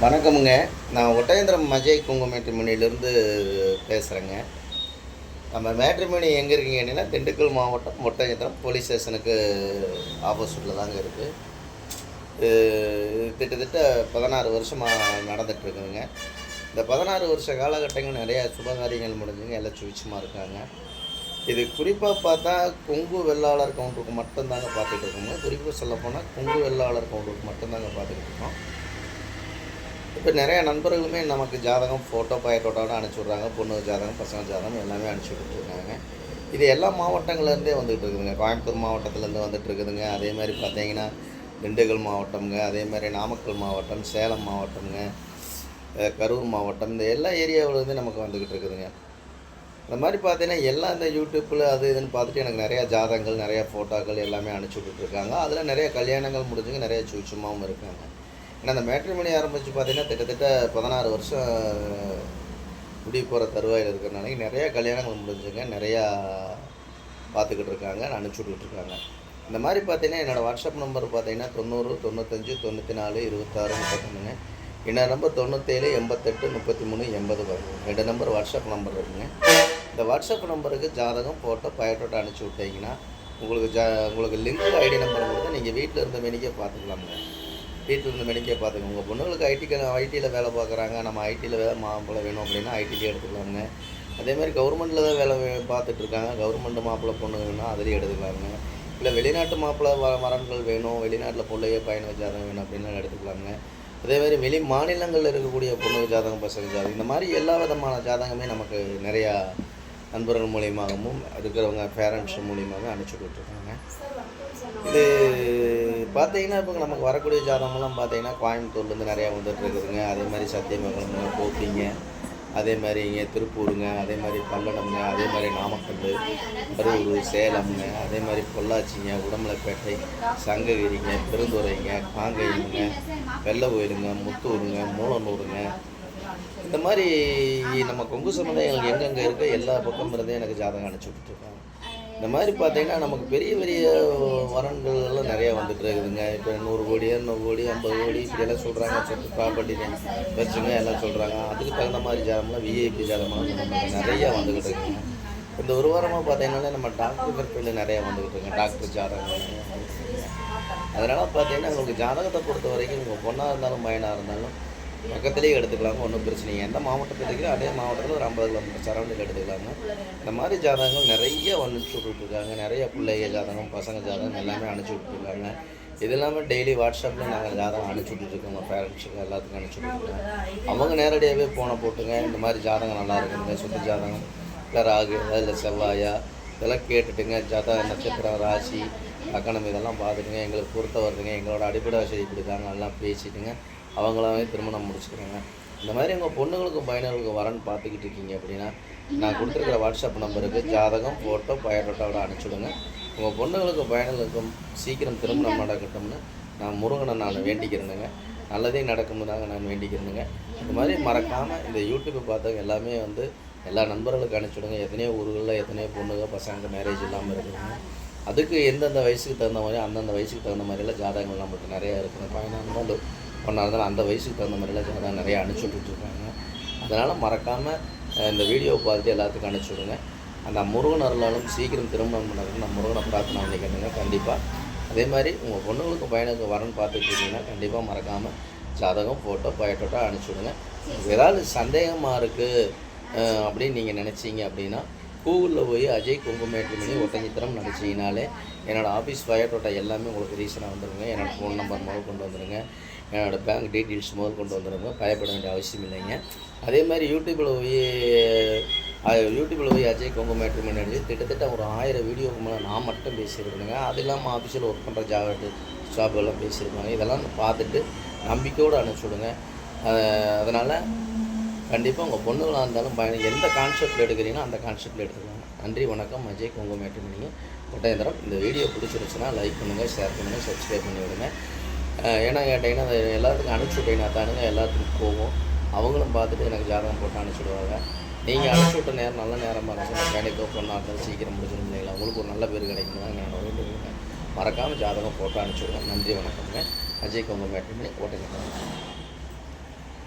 வணக்கமுங்க. நான் ஒட்டயந்திரம் அஜய் குங்குமேட்ரிமோனியிலேருந்து பேசுகிறேங்க. நம்ம மேட்ரிமோனி எங்கே இருக்கீங்க அப்படின்னா, திண்டுக்கல் மாவட்டம் ஒட்டயந்திரம் போலீஸ் ஸ்டேஷனுக்கு ஆப்போசிட்டில் தாங்க இருக்குது. இது கிட்டத்தட்ட 16 வருஷமாக நடந்துகிட்ருக்குதுங்க. இந்த 16 வருஷ காலகட்டங்கள் நிறையா சுபகாரியங்கள் முடிஞ்சுங்க. எல்லாம் சுவிட்சமாக இருக்காங்க. இது குறிப்பாக பார்த்தா கொங்கு வெள்ளாளர் கவுண்டருக்கு மட்டும்தாங்க பார்த்துட்டு இருக்கோங்க. குறிப்பாக சொல்லப்போனால் கொங்கு வெள்ளாளர் கவுண்டருக்கு மட்டும்தாங்க பார்த்துக்கிட்டு இருக்கோம். இப்போ நிறையா நண்பர்களுமே நமக்கு ஜாதகம் ஃபோட்டோ பயோட்டோட அனுப்பிச்சி விட்றாங்க. பொண்ணு ஜாதகம், பசங்க ஜாதகம் எல்லாமே அனுப்பிச்சி விட்டுருக்காங்க. இது எல்லா மாவட்டங்கள்லேருந்தே வந்துகிட்டு இருக்குதுங்க. கோயம்புத்தூர் மாவட்டத்துலேருந்து வந்துட்டு இருக்குதுங்க. அதே மாதிரி பார்த்தீங்கன்னா திண்டுக்கல் மாவட்டம்ங்க, அதே மாதிரி நாமக்கல் மாவட்டம், சேலம் மாவட்டம்ங்க, கரூர் மாவட்டம், இந்த எல்லா ஏரியாவிலேருந்து நமக்கு வந்துக்கிட்டு இருக்குதுங்க. இந்த மாதிரி பார்த்தீங்கன்னா எல்லாம் இந்த யூடியூப்பில் அது இதுன்னு பார்த்துட்டு எனக்கு நிறையா ஜாதகங்கள், நிறையா ஃபோட்டோக்கள் எல்லாமே அனுப்பிச்சி விட்டுட்ருக்காங்க. அதில் நிறைய கல்யாணங்கள் முடிஞ்சுங்க, நிறைய சுவிட்சமாகவும் இருக்காங்க. ஏன்னா அந்த மேட்ரிமோனி ஆரம்பித்து பார்த்தீங்கன்னா கிட்டத்தட்ட 16 வருஷம் முடிவு போகிற தருவாயில் இருக்கிறனால நிறையா கல்யாணங்கள் முடிஞ்சுங்க, நிறையா பார்த்துக்கிட்டு இருக்காங்க, அனுப்பிச்சி விட்டுட்ருக்காங்க. இந்த மாதிரி பார்த்தீங்கன்னா என்னோடய வாட்ஸ்அப் நம்பர் பார்த்தீங்கன்னா 90 95 94 26 31ங்க. என்னோட நம்பர் 97 88 33 80 வருங்க. 2 நம்பர் வாட்ஸ்அப் நம்பர் இருக்குங்க. இந்த வாட்ஸ்அப் நம்பருக்கு ஜாதகம் ஃபோட்டோ பயோட்டோட்டோ அனுப்பிச்சி விட்டிங்கன்னா உங்களுக்கு லிங்க் ஐடி நம்பர் கொடுத்து நீங்கள் வீட்டில் இருந்த மெனிக்கே பார்த்துக்கலாமுங்க. வீட்டில் இருந்து மெனிக்கே பார்த்துக்கோங்க. உங்கள் பொண்ணுங்களுக்கு ஐடியில் வேலை பார்க்குறாங்க, நம்ம ஐடியில் வேலை மாப்பிள்ளை வேணும் அப்படின்னா ஐடியிலே எடுத்துக்கலாமுங்க. அதேமாதிரி கவர்மெண்ட்டில் தான் வேலை பார்த்துட்ருக்காங்க, கவர்மெண்ட் மாப்பிள்ளை பொண்ணு வேணும் அதுலேயும் எடுத்துக்கலாமுங்க. இல்லை வெளிநாட்டு மாப்பிள்ளை வரன்கள் வேணும், வெளிநாட்டில் பிள்ளைய பையனுக்கு ஜாதகம் வேணும் அப்படின்னா எடுத்துக்கலாமுங்க. அதேமாதிரி வெளி மாநிலங்களில் இருக்கக்கூடிய பொண்ணுக்கு ஜாதகம், பசங்க ஜாதகம், இந்த மாதிரி எல்லா விதமான ஜாதகமே நமக்கு நிறையா நண்பர்கள் மூலியமாகவும் இருக்கிறவங்க பேரண்ட்ஸ் மூலியமாகவும் அனுப்பிச்சி விட்டுருக்காங்க. இது பார்த்தீங்கன்னா இப்போ நமக்கு வரக்கூடிய ஜாதகமெல்லாம் பார்த்தீங்கன்னா கோயம்புத்தூர்லேருந்து நிறையா வந்துட்டு இருக்குதுங்க. அதே மாதிரி சத்தியமங்கலம்ங்க, கோபிங்க, அதே மாதிரி இங்கே திருப்பூருங்க, அதே மாதிரி பல்லடம்ங்க, அதே மாதிரி நாமக்கல், கரூர், சேலம்ங்க, அதே மாதிரி பொள்ளாச்சிங்க, உடமலைப்பேட்டை, சங்ககிரிங்க, பெருந்துறைங்க, காங்கேயங்க, வெள்ளை கோயிலுங்க, முத்தூருங்க, மூலனூருங்க, இந்த மாதிரி நம்ம கொங்கு சமுதாயங்கள் எங்கெங்கே இருக்க எல்லா பக்கம் இருந்தே எனக்கு ஜாதகம் அனுப்பிச்சி விட்டுருக்காங்க. இந்த மாதிரி பார்த்தீங்கன்னா நமக்கு பெரிய பெரிய வரன்கள் எல்லாம் நிறையா வந்துட்டு இருக்குதுங்க. இப்போ 100 கோடி 200 கோடி 50 கோடி இப்படியெல்லாம் சொல்கிறாங்க. சொத்து ப்ராப்பர்ட்டி வச்சுங்க எல்லாம் சொல்கிறாங்க. அதுக்கு தகுந்த மாதிரி ஜாதகம்லாம் விஐபி ஜாதகமாக நமக்கு நிறையா வந்துக்கிட்டு இருக்குங்க. இந்த ஒரு வாரமாக பார்த்தீங்கன்னா நம்ம டாக்டர் கற்பில் நிறையா வந்துக்கிட்டு இருக்குங்க. டாக்டர் ஜாதகம் அதனால் பார்த்தீங்கன்னா உங்களுக்கு ஜாதகத்தை பொறுத்த வரைக்கும் உங்கள் பொண்ணாக இருந்தாலும் பையனாக இருந்தாலும் பக்கத்துலேயே எடுத்துக்கலாங்க, ஒன்றும் பிரச்சனை. எந்த மாவட்டத்தில் இருக்கிறோ அதே மாவட்டத்தில் ஒரு 50 கிலோமீட்டர் சரௌண்டில் எடுத்துக்கலாங்க. இந்த மாதிரி ஜாதகங்கள் நிறைய அனுப்பிச்சி விட்டுருக்காங்க. நிறைய பிள்ளைங்க ஜாதகம், பசங்க ஜாதகம் எல்லாமே அனுப்பிச்சி விட்டுருக்காங்க. இது இல்லாமல் டெய்லி வாட்ஸ்அப்பில் நாங்கள் ஜாதகம் அனுப்பிச்சி விட்டுருக்கோங்க. பேரண்ட்ஸுக்கு எல்லாத்துக்கும் அனுப்பிச்சி விட்டுருக்கோங்க. அவங்க நேரடியாகவே ஃபோனை போட்டுங்க, இந்த மாதிரி ஜாதகம் நல்லா இருக்குதுங்க, சொத்து ஜாதகம் இல்லை ராகு இல்லை செவ்வாயா இதெல்லாம் கேட்டுட்டுங்க, ஜாதக நட்சத்திரம், ராசி, லக்கணம் இதெல்லாம் பார்த்துட்டுங்க, எங்களுக்கு பொறுத்த வருதுங்க, எங்களோட அடிப்படை வசதி கொடுத்தாங்க, எல்லாம் பேசிட்டுங்க அவங்களாவே திருமணம் முடிச்சுக்கிறாங்க. இந்த மாதிரி உங்கள் பொண்ணுங்களுக்கும் பையனுக்கும் வரன்னு பார்த்துக்கிட்டு இருக்கீங்க அப்படின்னா நான் கொடுத்துருக்கிற வாட்ஸ்அப் நம்பருக்கு ஜாதகம், ஃபோட்டோ, பயோட்டோட்டோட அனுப்பிச்சுடுங்க. உங்கள் பொண்ணுங்களுக்கும் பையனுக்கும் சீக்கிரம் திருமணம் நடக்கட்டும்னு நான் முருகனை நான் வேண்டிக்கிறேனுங்க. நல்லதே நடக்கும்னு தாங்க நான் வேண்டிக்கிறேனுங்க. இந்த மாதிரி மறக்காமல் இந்த யூடியூப்பை பார்த்தவங்க எல்லாமே எல்லா நண்பர்களுக்கு அனுப்பிச்சுடுங்க. எத்தனையோ ஊர்களில் எத்தனையோ பொண்ணுங்க பசங்க மேரேஜ் இல்லாமல் இருக்குதுங்க. அதுக்கு எந்தெந்த வயசுக்கு தகுந்த மாதிரி அந்தந்த வயசுக்கு தகுந்த மாதிரிலாம் ஜாதகங்கள் நம்மளுக்கு நிறையா இருக்குதுங்க. பையனாக இருந்தாலும் பொண்ணாக இருந்தாலும் அந்த வயசுக்கு தகுந்த மாதிரிலாம் ஜாதகம் நிறையா அனுப்பிச்சி விட்டுருக்காங்க. அதனால் மறக்காமல் இந்த வீடியோவை பார்த்துட்டு எல்லாத்துக்கும் அனுப்பிச்சி விடுங்க. அந்த முருகன் அருளாலும் சீக்கிரம் திருமணம் பண்ணணும்னு நான் முருகனை பிரார்த்தனை பண்ணிக்கிறேங்க கண்டிப்பாக. அதே மாதிரி உங்கள் பொண்ணுங்களுக்கு பையனுக்கு வரன்னு பார்த்துட்டு இருக்கீங்கன்னா கண்டிப்பாக மறக்காமல் ஜாதகம், ஃபோட்டோ, பயோட்டோட்டோ அனுப்பிச்சி விடுங்க. ஏதாவது சந்தேகமாக இருக்குது அப்படின்னு நீங்கள் நினச்சிங்க அப்படின்னா கூகுளில் போய் அஜய் குங்குமேட்ரிமோனி ஒட்டஞ்சித்திரம் நினச்சிங்கனாலே என்னோடய ஆஃபீஸ் பயோட்டோட்டா எல்லாமே உங்களுக்கு ரீசனாக வந்துடுங்க. என்னோடய ஃபோன் நம்பர் முதல் கொண்டு வந்துடுங்க, என்னோடய பேங்க் டீட்டெயில்ஸ் முதல் கொண்டு வந்துடுங்க. பயப்பட வேண்டிய அவசியம் இல்லைங்க. அதே மாதிரி யூடியூப்பில் போய் அஜய் குங்குமேட்ரிமோனி அடிச்சு கிட்டத்தட்ட ஒரு 1000 வீடியோவுக்கு மேலே நான் மட்டும் பேசியிருக்கேங்க. அது இல்லாமல் ஆஃபீஸில் ஒர்க் பண்ணுற ஜாப் எல்லாம் பேசியிருக்காங்க. இதெல்லாம் பார்த்துட்டு நம்பிக்கையோடு அனுப்பிச்சி விடுங்க. அதனால் கண்டிப்பாக உங்கள் பொண்ணுகளாக இருந்தாலும் பையன் எந்த கான்செப்டில் எடுக்கிறீங்களோ அந்த கான்செப்டில் எடுத்துக்கலாம். நன்றி, வணக்கம். அஜய் குங்குமேட்ரிமோனி ஒட்டயந்திரம். இந்த வீடியோ பிடிச்சிருச்சுன்னா லைக் பண்ணுங்கள், ஷேர் பண்ணுங்கள், சப்ஸ்கிரைப் பண்ணி விடுங்க. ஏன்னா கேட்டிங்கன்னா அது எல்லாத்துக்கும் அனுப்பிச்சி விட்டீங்கன்னா தானுங்க எல்லாத்துக்கும் போகும். அவங்களும் பார்த்துட்டு எனக்கு ஜாதகம் போட்டு அனுப்பிச்சுடுவாங்க. நீங்கள் அனுப்பிச்சி விட்ட நேரம் நல்ல நேரமாக இருந்துச்சுன்னா வேலைக்கோ பொண்ணாக இருந்தாலும் சீக்கிரம் முடிச்சிடும் இல்லைங்களா, உங்களுக்கு ஒரு நல்ல பேர் கிடைக்கணும் தான் நான் வேண்டுங்க. மறக்காமல் ஜாதகம் போட்டு அனுப்பிச்சுடுவேன். நன்றி, வணக்கங்க. அஜய் குங்குமேட்ரிமோனி ஒட்டயந்திரம்.